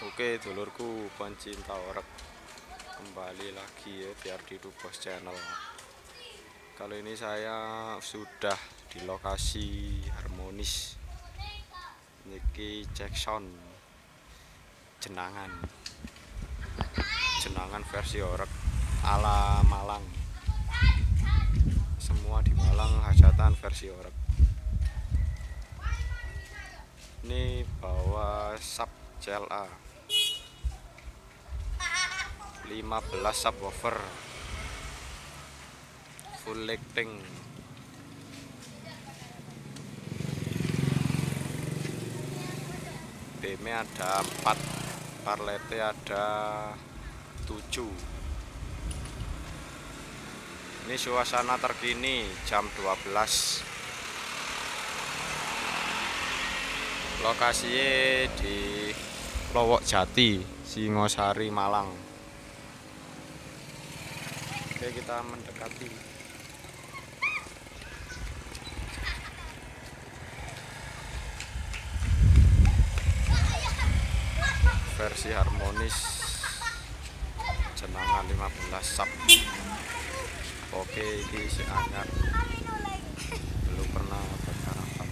Oke dulurku pencinta horeg, kembali lagi ya biar di Bos Channel. Kali ini saya sudah di lokasi Harmonis. Niki cek sound jenangan versi horeg ala Malang. Semua di Malang hajatan versi horeg. Ini bawa sub CLA 15 subwoofer full lighting. BM ada 4, parlete ada 7. Ini suasana terkini jam 12. Lokasinya di Lowokjati, Singo, Sari, Malang. Oke, kita mendekati. Versi harmonis jenangan 15 sub. Oke, ini si anyar. Belum pernah berkarapan.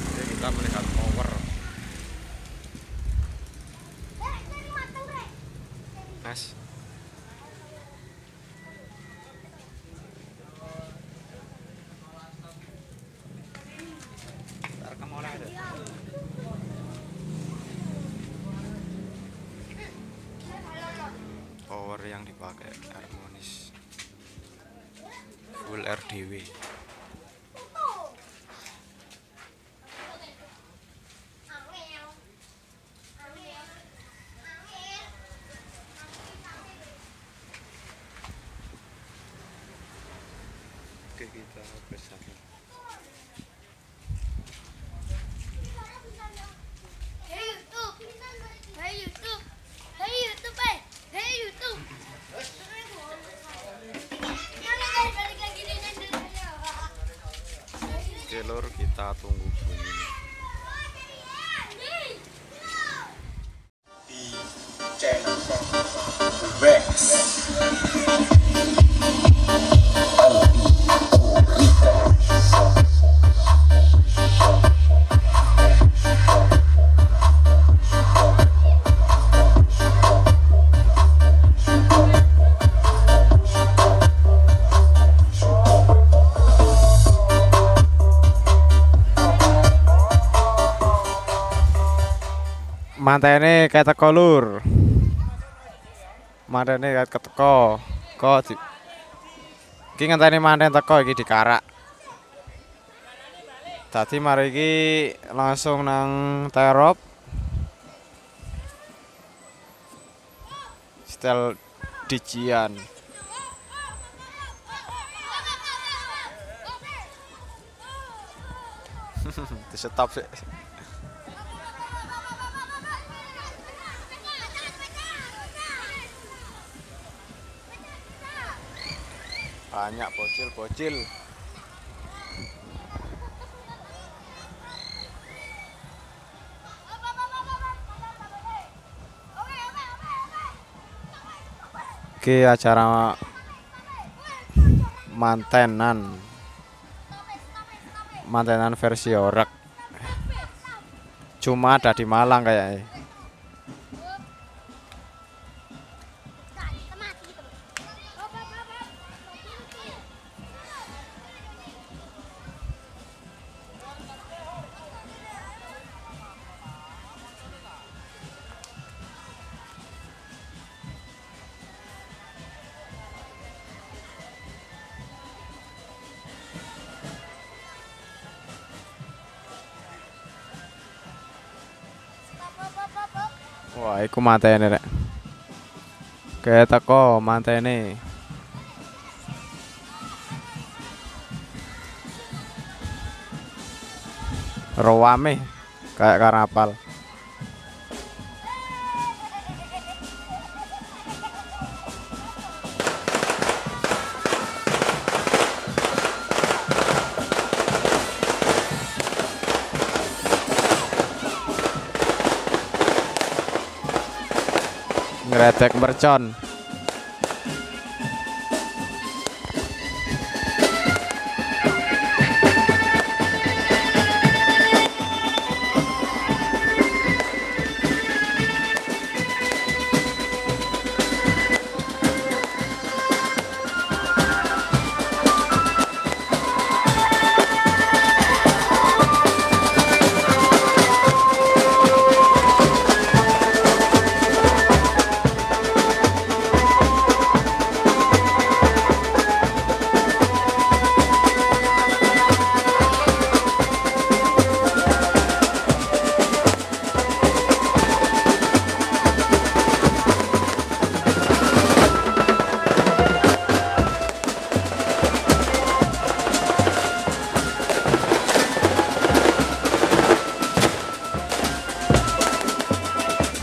Oke, kita melihat power. Mas. Power yang dipakai harmonis full RDW. Oke, kita bersama. Oke lor, kita tunggu bunyi. Di channel Rex. Mantene kayak teko lur. Mantene kayak teko. Kok iki ngenteni manten teko iki dikarak. Dadi mari iki langsung nang terop. Setel dijian. Di stop sih. Banyak bocil. Oke, acara mantenan versi horeg. Cuma ada di Malang kayaknya. Wah, iku mantene rek. Kayak teko mantene. Rawame kayak karapal. Gredek mercon.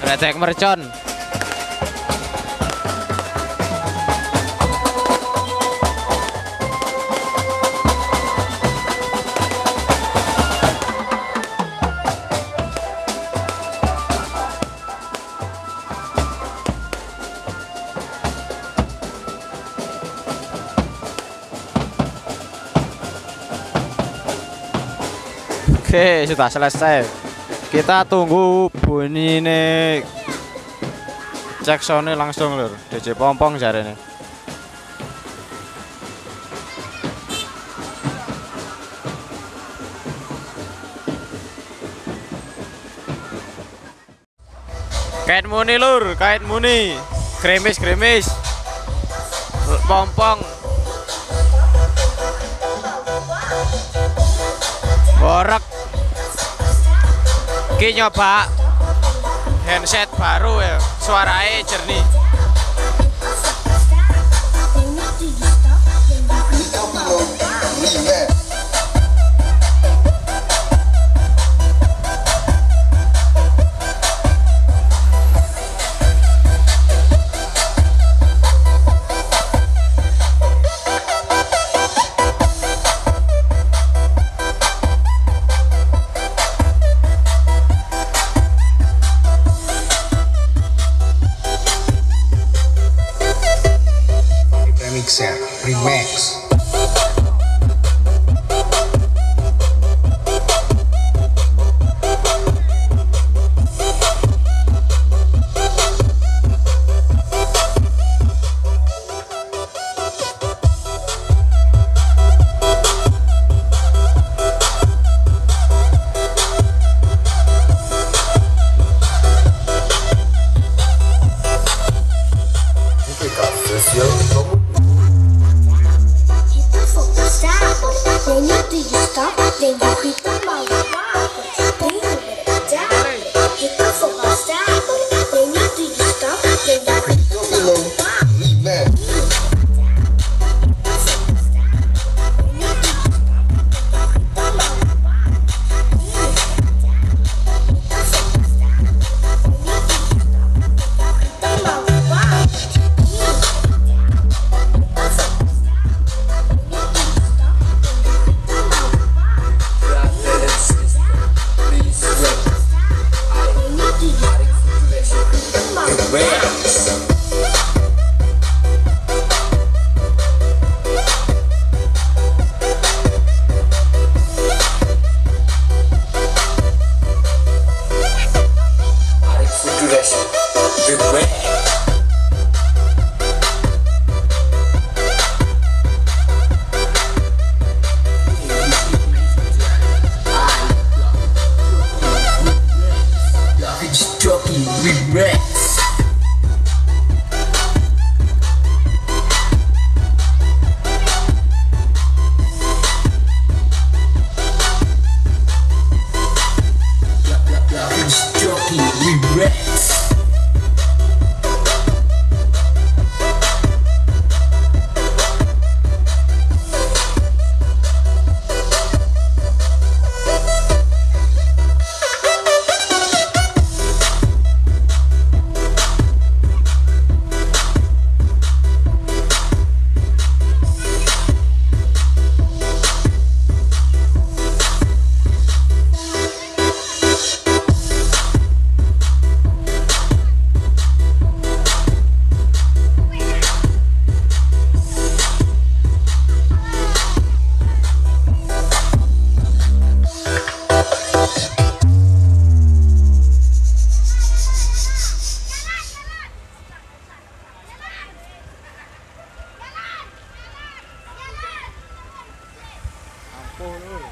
Gredek mercon. Oke, sudah selesai. Kita tunggu bunyi nih. Cek sound langsung lur. DJ pompong jarene. Kait muni lur, kait muni. Gremis. Pompong. Horeg. Ki nyoba handset baru ya, suaranya jernih. Remix. ampuh lur.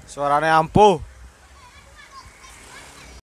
Suarane ampuh.